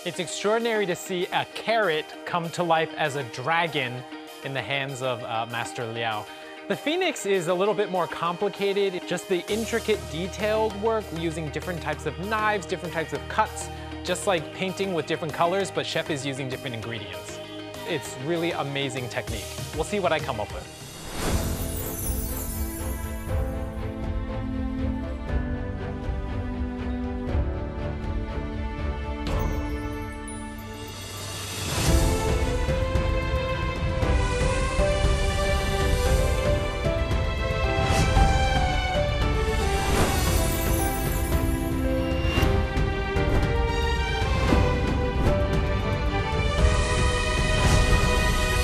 It's extraordinary to see a carrot come to life as a dragon in the hands of Master Liao. The phoenix is a little bit more complicated, just the intricate detailed work using different types of knives, different types of cuts, just like painting with different colors, but chef is using different ingredients. It's really amazing technique. We'll see what I come up with.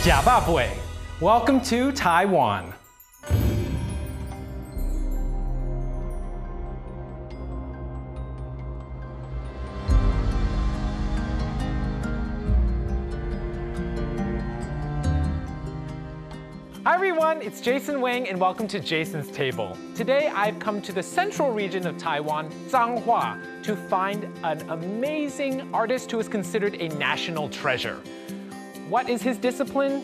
Jiababui. Welcome to Taiwan. Hi everyone, it's Jason Wang and welcome to Jason's Table. Today I've come to the central region of Taiwan, Zhanghua, to find an amazing artist who is considered a national treasure. What is his discipline?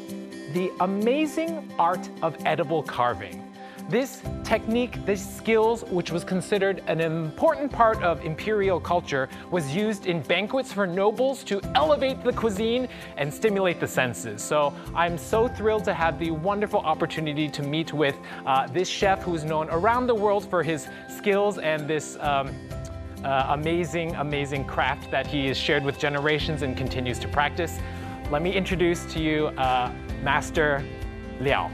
The amazing art of edible carving. This technique, this skills, which was considered an important part of imperial culture, was used in banquets for nobles to elevate the cuisine and stimulate the senses. So I'm so thrilled to have the wonderful opportunity to meet with this chef who's known around the world for his skills and this amazing craft that he has shared with generations and continues to practice. Let me introduce to you Master Liao.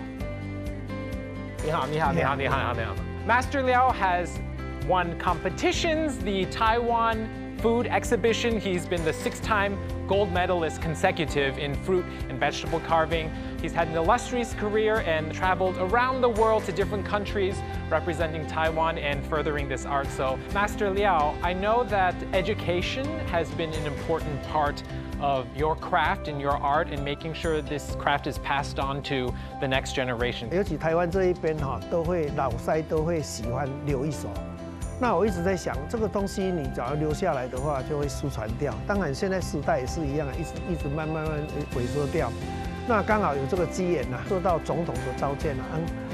你好，你好，你好，你好，你好。Master Liao has won competitions, the Taiwan Food Exhibition. He's been the 6-time gold medalist consecutive in fruit and vegetable carving. He's had an illustrious career and traveled around the world to different countries representing Taiwan and furthering this art. So, Master Liao, I know that education has been an important part of your craft and your art and making sure this craft is passed on to the next generation. 尤其台湾这一边都会老师都会喜欢留一手。那我一直在想，这个东西你只要留下来的话，就会失传掉。当然，现在时代也是一样，一直慢慢萎缩掉。那刚好有这个机缘受到总统的召见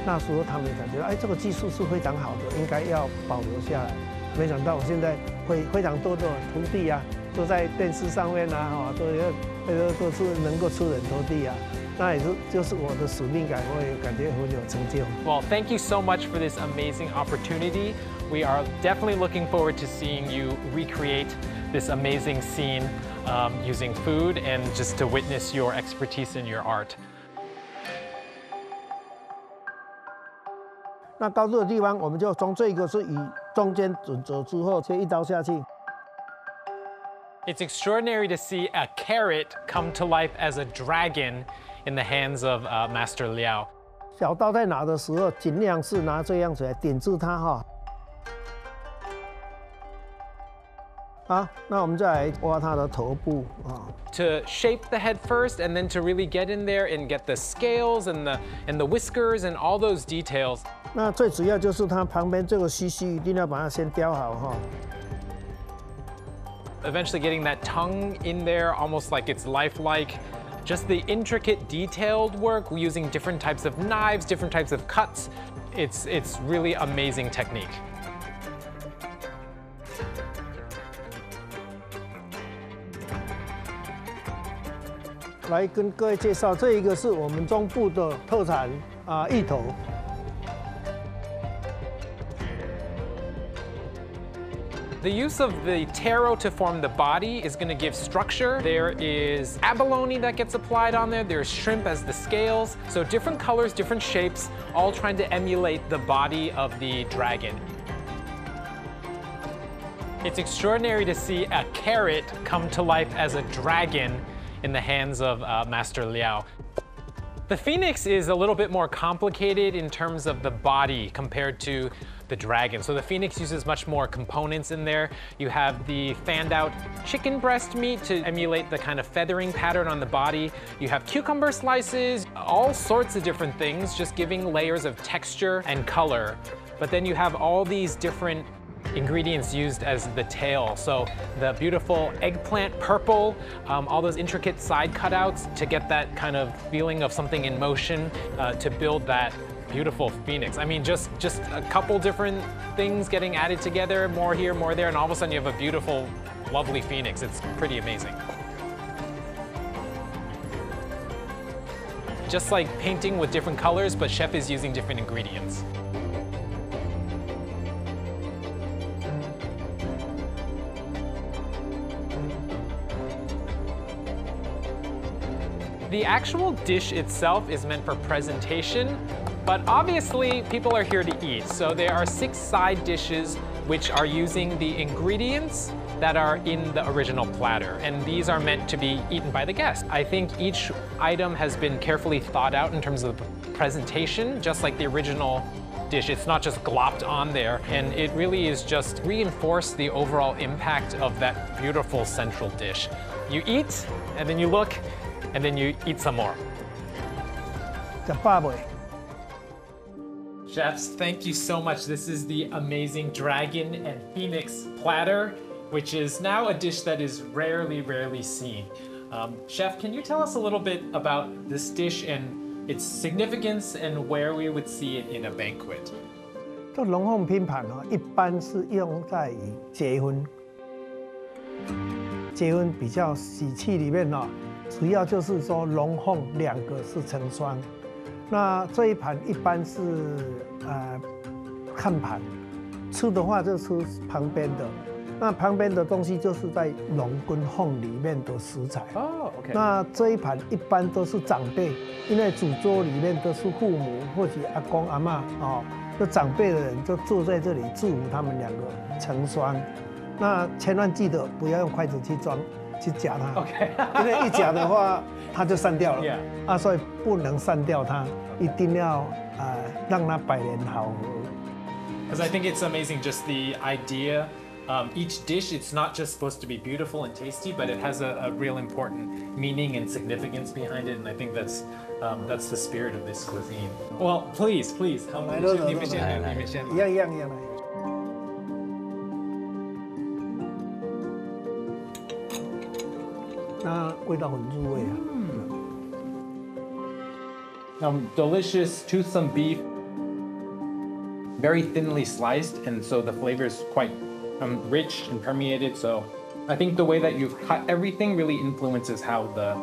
那时候他们感觉，这个技术是非常好的，应该要保留下来。没想到我现在会非常多的徒弟都在电视上面都是能够出人头地那也是就是我的使命感，我也感觉很有成就。Well, thank you so much for this amazing opportunity. We are definitely looking forward to seeing you recreate this amazing scene using food and just to witness your expertise in your art. 那高度的地方，我们就从这个是以中间准则之后，切一刀下去。It's extraordinary to see a carrot come to life as a dragon in the hands of Master Liao. 小刀在拿的时候，尽量是拿这样子来点住它好，那我们再来挖它的头部To shape the head first, and then to really get in there and get the scales and the whiskers and all those details. 那最主要就是它旁边这个须一定要把它先雕好Eventually getting that tongue in there, almost like it's lifelike. Just the intricate detailed work using different types of knives, different types of cuts. It's really amazing technique. 来跟各位介绍，这一个是我们中部的特产芋头。The use of the taro to form the body is going to give structure. There is abalone that gets applied on there. There's shrimp as the scales. So different colors, different shapes, all trying to emulate the body of the dragon. It's extraordinary to see a carrot come to life as a dragon in the hands of Master Liao. The phoenix is a little bit more complicated in terms of the body compared to the dragon. So the phoenix uses much more components in there. You have the fanned out chicken breast meat to emulate the kind of feathering pattern on the body. You have cucumber slices, all sorts of different things, just giving layers of texture and color. But then you have all these different ingredients used as the tail. So the beautiful eggplant purple, all those intricate side cutouts to get that kind of feeling of something in motion to build that beautiful phoenix. I mean, just a couple different things getting added together, more here, more there, and all of a sudden you have a beautiful, lovely phoenix. It's pretty amazing. Just like painting with different colors, but chef is using different ingredients. The actual dish itself is meant for presentation, but obviously people are here to eat. So there are 6 side dishes which are using the ingredients that are in the original platter, and these are meant to be eaten by the guest. I think each item has been carefully thought out in terms of the presentation, just like the original dish. It's not just glopped on there, and it really is just reinforce the overall impact of that beautiful central dish. You eat, and then you look, and then you eat some more. Chefs, thank you so much. This is the amazing dragon and phoenix platter, which is now a dish that is rarely seen. Chef, can you tell us a little bit about this dish and its significance and where we would see it in a banquet? 这龙凤拼盘一般是用在结婚比较喜气里面主要就是说龙凤2个是成双。那这一盘一般是看盘，吃的话就吃旁边的。那旁边的东西就是在龙跟凤里面的食材。哦 ，OK。那这一盘一般都是长辈，因为主桌里面都是父母或者阿公阿嬷就长辈的人就坐在这里祝福他们2个成双。那千万记得不要用筷子去夹它 ，OK， 因为一夹的话它就散掉了。Yeah. 所以不能散掉它，一定要让它百年好合。Because I think it's amazing, just the idea. Each dish, it's not just supposed to be beautiful and tasty, but it has a real important meaning and significance behind it, and I think that's the spirit of this cuisine. Well, please, help me. 一样来。那味道很入味Delicious toothsome beef, very thinly sliced, and so the flavor is quite rich and permeated. So I think the way that you've cut everything really influences how the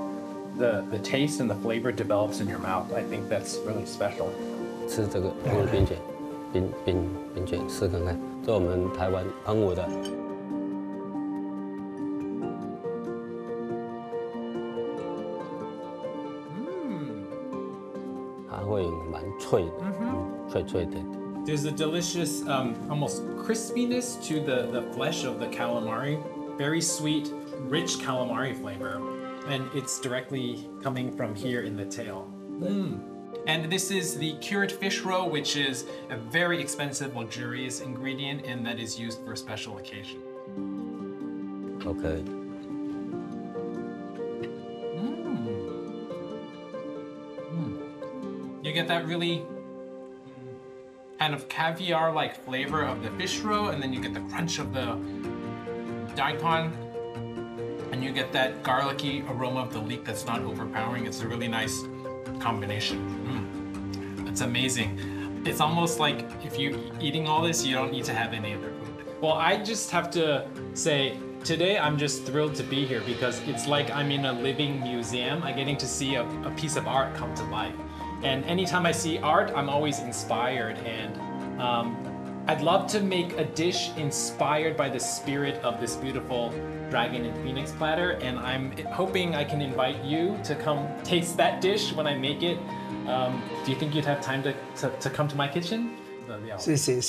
taste and the flavor develops in your mouth. I think that's really special. 吃这个冰卷试看看，这我们台湾澎湖的。它会蛮脆的，脆的。There's a delicious, almost crispiness to the flesh of the calamari. Very sweet, rich calamari flavor. And it's directly coming from here in the tail. And this is the cured fish roe, which is a very expensive, luxurious ingredient and that is used for a special occasion. Okay. You get that really kind of caviar-like flavor of the fish roe, and then you get the crunch of the daikon, and you get that garlicky aroma of the leek that's not overpowering. It's a really nice combination. It's amazing. It's almost like if you're eating all this, you don't need to have any other food. Well, I just have to say, today I'm just thrilled to be here because it's like I'm in a living museum. I'm getting to see a piece of art come to life. And anytime I see art, I'm always inspired. And I'd love to make a dish inspired by the spirit of this beautiful dragon and phoenix platter. And I'm hoping I can invite you to come taste that dish when I make it. Do you think you'd have time to come to my kitchen? 谢谢。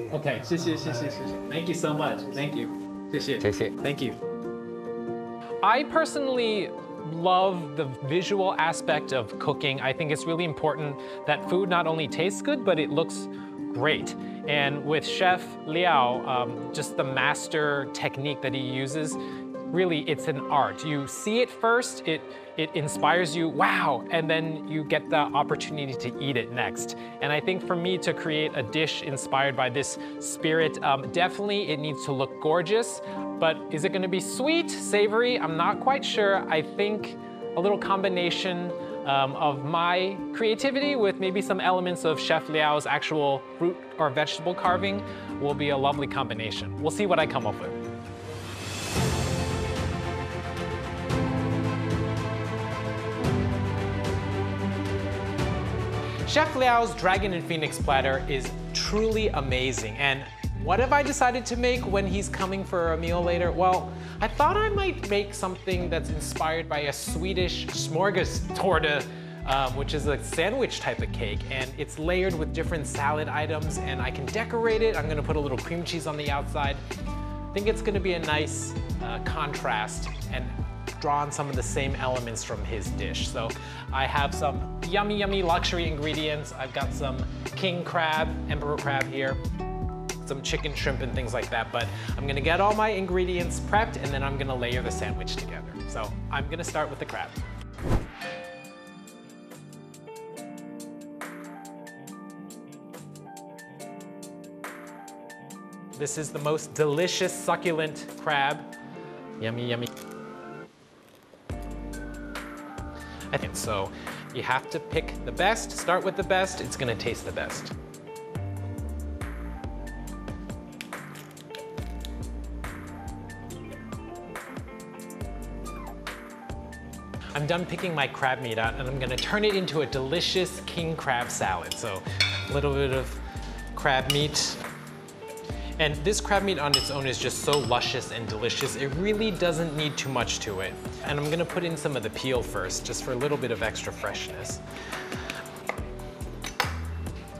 Okay, 谢谢。 Thank you so much. Thank you. 谢谢。 Thank you. I personally love the visual aspect of cooking. I think it's really important that food not only tastes good, but it looks great. And with Chef Liao, just the master technique that he uses, really it's an art. You see it first, it inspires you, wow, and then you get the opportunity to eat it next. And I think for me to create a dish inspired by this spirit, definitely it needs to look gorgeous, but is it gonna be sweet, savory? I'm not quite sure. I think a little combination of my creativity with maybe some elements of Chef Liao's actual fruit or vegetable carving will be a lovely combination. We'll see what I come up with. Chef Liao's Dragon and Phoenix platter is truly amazing. And what have I decided to make when he's coming for a meal later? Well, I thought I might make something that's inspired by a Swedish smorgastorte, which is a sandwich type of cake. And it's layered with different salad items, and I can decorate it. I'm gonna put a little cream cheese on the outside. I think it's gonna be a nice contrast and draw on some of the same elements from his dish. So I have some yummy, yummy luxury ingredients. I've got some king crab, emperor crab here, some chicken, shrimp, and things like that. But I'm gonna get all my ingredients prepped, and then I'm gonna layer the sandwich together. So I'm gonna start with the crab. This is the most delicious, succulent crab. Yummy, yummy. And so you have to pick the best, start with the best, it's gonna taste the best. I'm done picking my crab meat out, and I'm gonna turn it into a delicious king crab salad. So a little bit of crab meat. And this crab meat on its own is just so luscious and delicious. It really doesn't need too much to it. And I'm gonna put in some of the peel first, just for a little bit of extra freshness.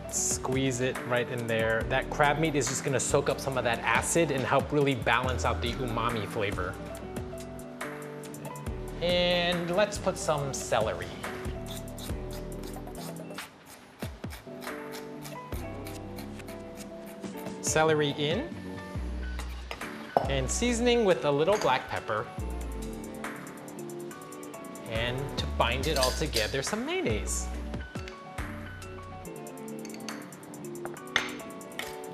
Squeeze it right in there. That crab meat is just gonna soak up some of that acid and help really balance out the umami flavor. And let's put some celery. Celery in, and seasoning with a little black pepper. And to bind it all together, some mayonnaise.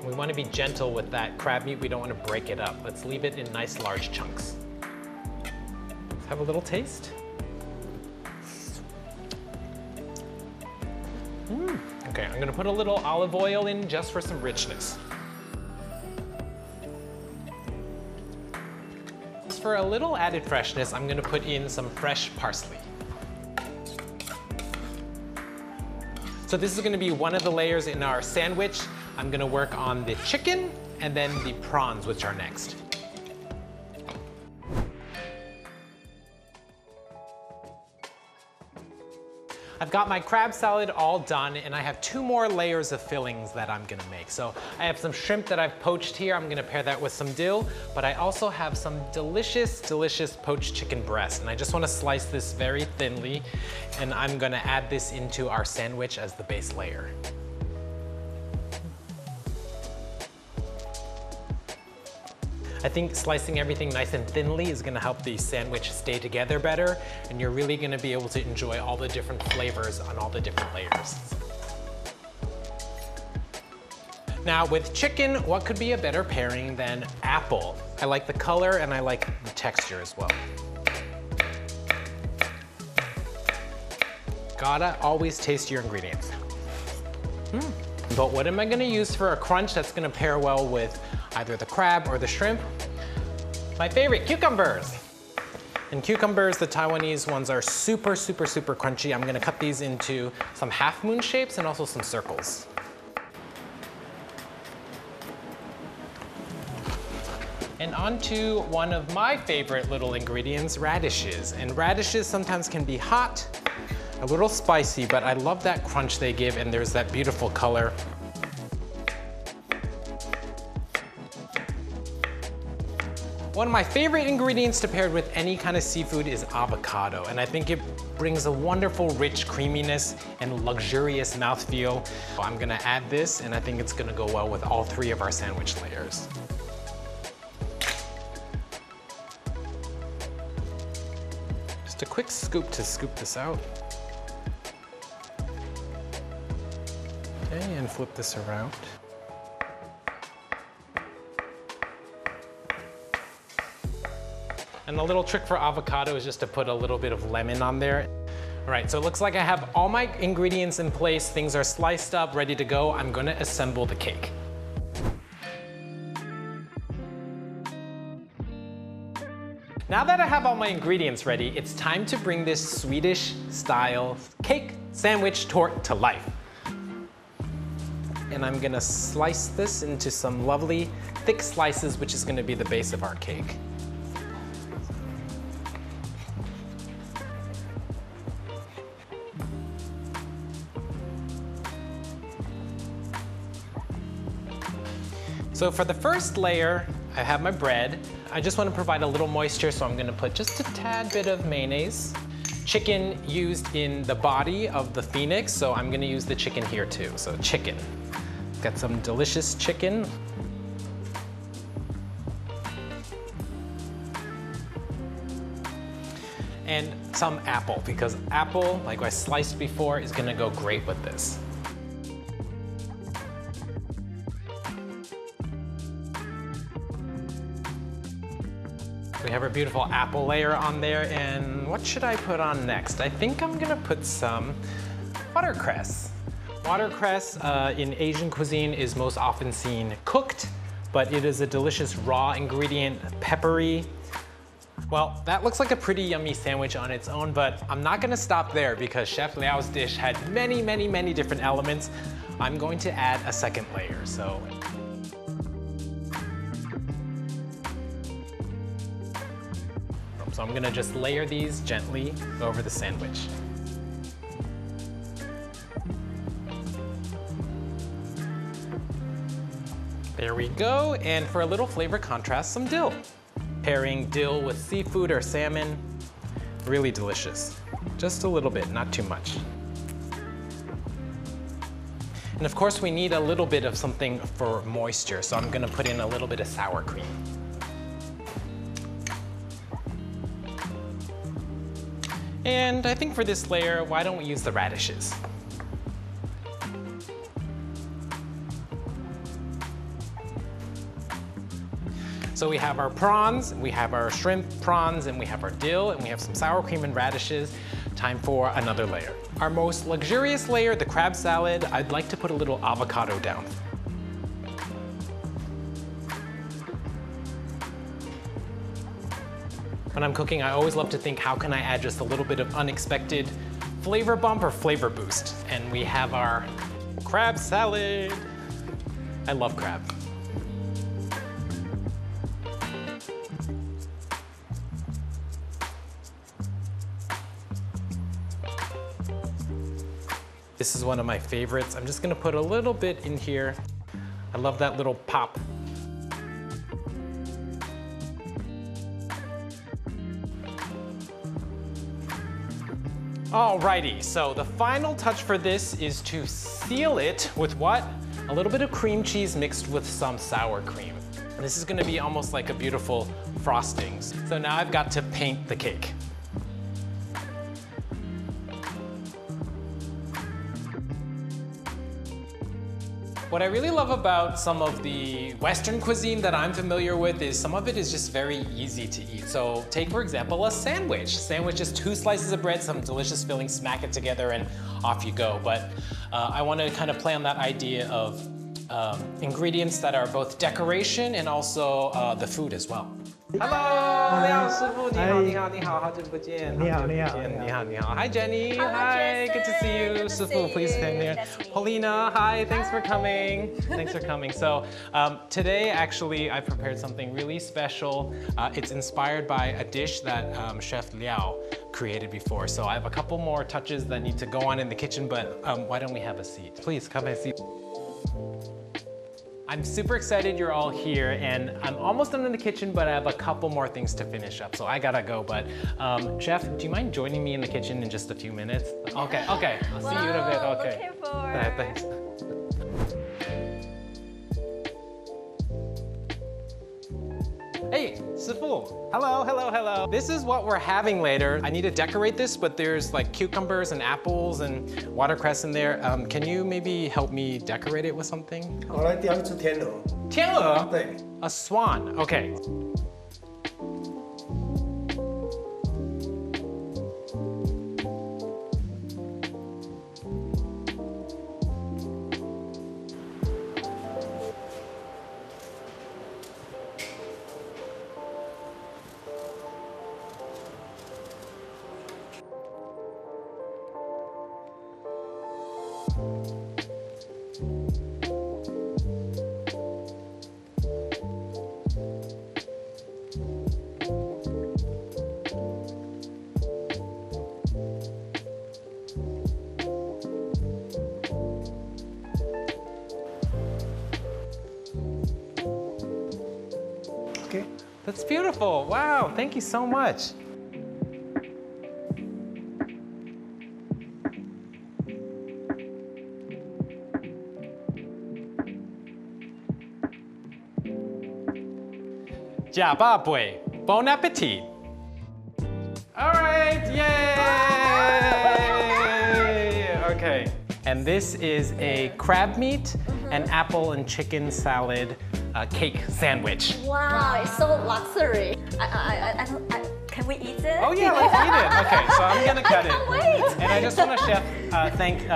We want to be gentle with that crab meat. We don't want to break it up. Let's leave it in nice large chunks. Let's have a little taste. Okay, I'm gonna put a little olive oil in just for some richness. For a little added freshness, I'm gonna put in some fresh parsley. So this is gonna be one of the layers in our sandwich. I'm gonna work on the chicken and then the prawns, which are next. I've got my crab salad all done, and I have 2 more layers of fillings that I'm gonna make. So I have some shrimp that I've poached here. I'm gonna pair that with some dill, but I also have some delicious, delicious poached chicken breast, and I just wanna slice this very thinly, and I'm gonna add this into our sandwich as the base layer. I think slicing everything nice and thinly is gonna help the sandwich stay together better, and you're really gonna be able to enjoy all the different flavors on all the different layers. Now with chicken, what could be a better pairing than apple? I like the color and I like the texture as well. Gotta always taste your ingredients. But what am I gonna use for a crunch that's gonna pair well with either the crab or the shrimp? My favorite, cucumbers. And cucumbers, the Taiwanese ones, are super, super, super crunchy. I'm gonna cut these into some half moon shapes and also some circles. And onto one of my favorite little ingredients, radishes. And radishes sometimes can be hot, a little spicy, but I love that crunch they give, and there's that beautiful color. One of my favorite ingredients to pair with any kind of seafood is avocado, and I think it brings a wonderful rich creaminess and luxurious mouthfeel. So I'm gonna add this, and I think it's gonna go well with all 3 of our sandwich layers. Just a quick scoop to scoop this out. Okay, and flip this around. And the little trick for avocado is just to put a little bit of lemon on there. All right, so it looks like I have all my ingredients in place. Things are sliced up, ready to go. I'm gonna assemble the cake. Now that I have all my ingredients ready, it's time to bring this Swedish style cake, sandwich, torte to life. And I'm gonna slice this into some lovely thick slices, which is gonna be the base of our cake. So for the first layer, I have my bread. I just want to provide a little moisture, so I'm going to put just a tad bit of mayonnaise. Chicken used in the body of the phoenix, so I'm going to use the chicken here too. So chicken. Got some delicious chicken. And some apple, because apple, like I sliced before, is going to go great with this. We have our beautiful apple layer on there, and what should I put on next? I think I'm gonna put some watercress. Watercress in Asian cuisine is most often seen cooked, but it is a delicious raw ingredient, peppery. Well, that looks like a pretty yummy sandwich on its own, but I'm not gonna stop there because Chef Liao's dish had many, many, many different elements. I'm going to add a second layer, so. So I'm gonna just layer these gently over the sandwich. There we go, and for a little flavor contrast, some dill. Pairing dill with seafood or salmon, really delicious. Just a little bit, not too much. And of course we need a little bit of something for moisture, so I'm gonna put in a little bit of sour cream. And I think for this layer, why don't we use the radishes? So we have our prawns, we have our shrimp prawns, and we have our dill, and we have some sour cream and radishes. Time for another layer. Our most luxurious layer, the crab salad, I'd like to put a little avocado down. When I'm cooking, I always love to think, how can I add just a little bit of unexpected flavor bump or flavor boost? And we have our crab salad. I love crab. This is one of my favorites. I'm just gonna put a little bit in here. I love that little pop. Alrighty, so the final touch for this is to seal it with what? A little bit of cream cheese mixed with some sour cream. This is gonna be almost like a beautiful frosting. So now I've got to paint the cake. What I really love about some of the Western cuisine that I'm familiar with is some of it is just very easy to eat. So take, for example, a sandwich. Sandwich is 2 slices of bread, some delicious filling, smack it together, and off you go. But I want to kind of play on that idea of ingredients that are both decoration and also the food as well. Hello, 廖师傅，你好，你好，你好，好久不见。你好，你好，你好，你好。Hi, Jenny. Hello, Hi, good to see you. Good to 师 see 傅, please you. stand there. That's me. Paulina, hi, thanks for coming. Thanks for coming. So today, actually, I prepared something really special. It's inspired by a dish that Chef Liao created before. So I have a couple more touches that need to go on in the kitchen, but why don't we have a seat? Please, come and see. I'm super excited you're all here, and I'm almost done in the kitchen, but I have a couple more things to finish up, so I gotta go. But Chef, do you mind joining me in the kitchen in just a few minutes? Okay, I'll see you in a bit, okay. Looking forward. Thanks. Hey, 师傅. Hello, hello, hello. This is what we're having later. I need to decorate this, but there's like cucumbers and apples and watercress in there. Can you maybe help me decorate it with something? 我来雕一只天鹅。天鹅? 对。 A swan, okay. Okay. That's beautiful. Wow, thank you so much. Jiababui, bon appetit. All right, yay! Okay, and this is a crab meat and apple and chicken salad cake sandwich. Wow, it's so luxury. Can we eat it? Oh yeah, let's eat it. Okay, so I'm gonna cut it. I can't wait. And I just want to thank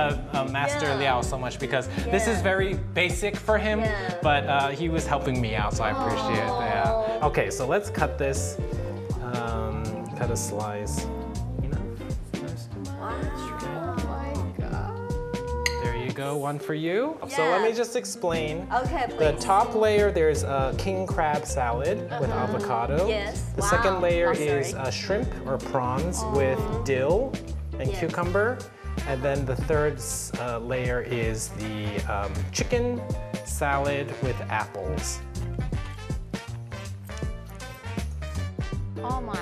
Master Liao so much because this is very basic for him, but he was helping me out, so I appreciate it. Yeah. Okay, so let's cut this. Cut a slice. There you go, one for you. So let me just explain. Okay, The please. top layer, there's a king crab salad with avocado. Yes. The Wow, second layer luxury. is shrimp or prawns with dill and cucumber. And then the third layer is the chicken salad with apples. Oh my.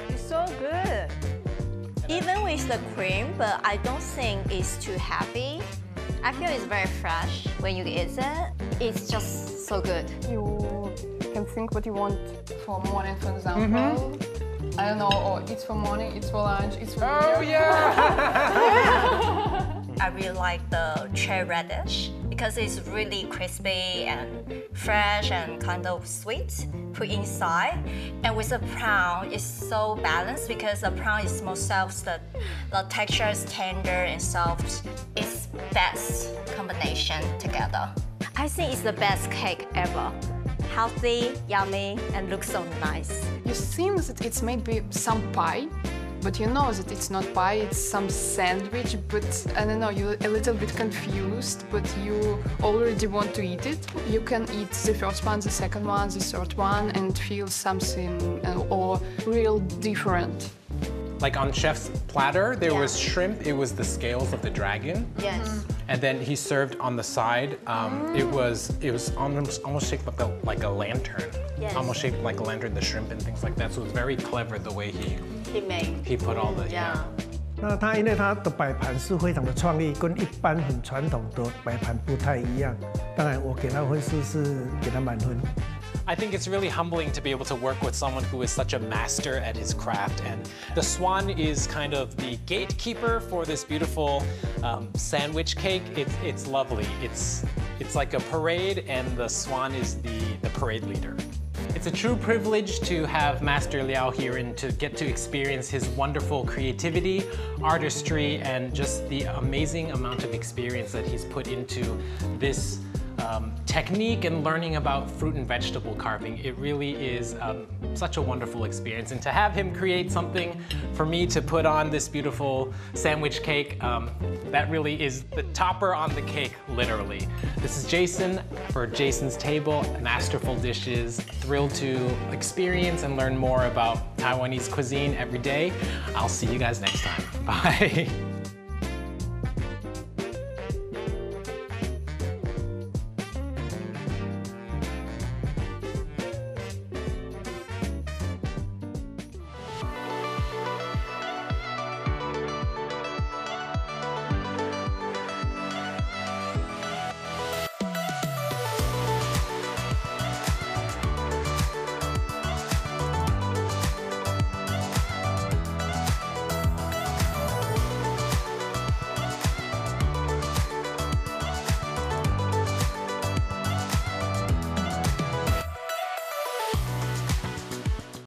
It's so good. Even with the cream, but I don't think it's too heavy. I feel it's very fresh when you eat it. It's just so good. You can think what you want for morning, for example. I don't know, or it's for morning, it's for lunch, it's for Oh dinner. yeah! I really like the cherry radish because it's really crispy and fresh and kind of sweet put inside. And with the prawn, it's so balanced because the prawn is more soft, the texture is tender and soft. It's best combination together. I think it's the best cake ever. Healthy, yummy, and looks so nice. You think that it's maybe some pie, but you know that it's not pie, it's some sandwich, but I don't know, you're a little bit confused, but you already want to eat it. You can eat the first one, the second one, the third one, and feel something or real different. Like on Chef's platter, there was shrimp, it was the scales of the dragon. Yes. And then he served on the side, it was almost shaped like a lantern. Yes. Almost shaped like a lantern, the shrimp and things like that. So it was very clever the way He made. he put all the, Yeah. 那它因为它的摆盘是非常的创意，跟一般很传统的摆盘不太一样。当然，我给它分数是给它满分。 I think it's really humbling to be able to work with someone who is such a master at his craft. And the swan is kind of the gatekeeper for this beautiful sandwich cake. It's lovely. It's like a parade, and the swan is the parade leader. It's a true privilege to have Master Liao here and to get to experience his wonderful creativity, artistry, and just the amazing amount of experience that he's put into this technique and learning about fruit and vegetable carving. It really is such a wonderful experience. And to have him create something for me to put on this beautiful sandwich cake, that really is the topper on the cake, literally. This is Jason for Jason's Table, Masterful Dishes. Thrilled to experience and learn more about Taiwanese cuisine every day. I'll see you guys next time. Bye.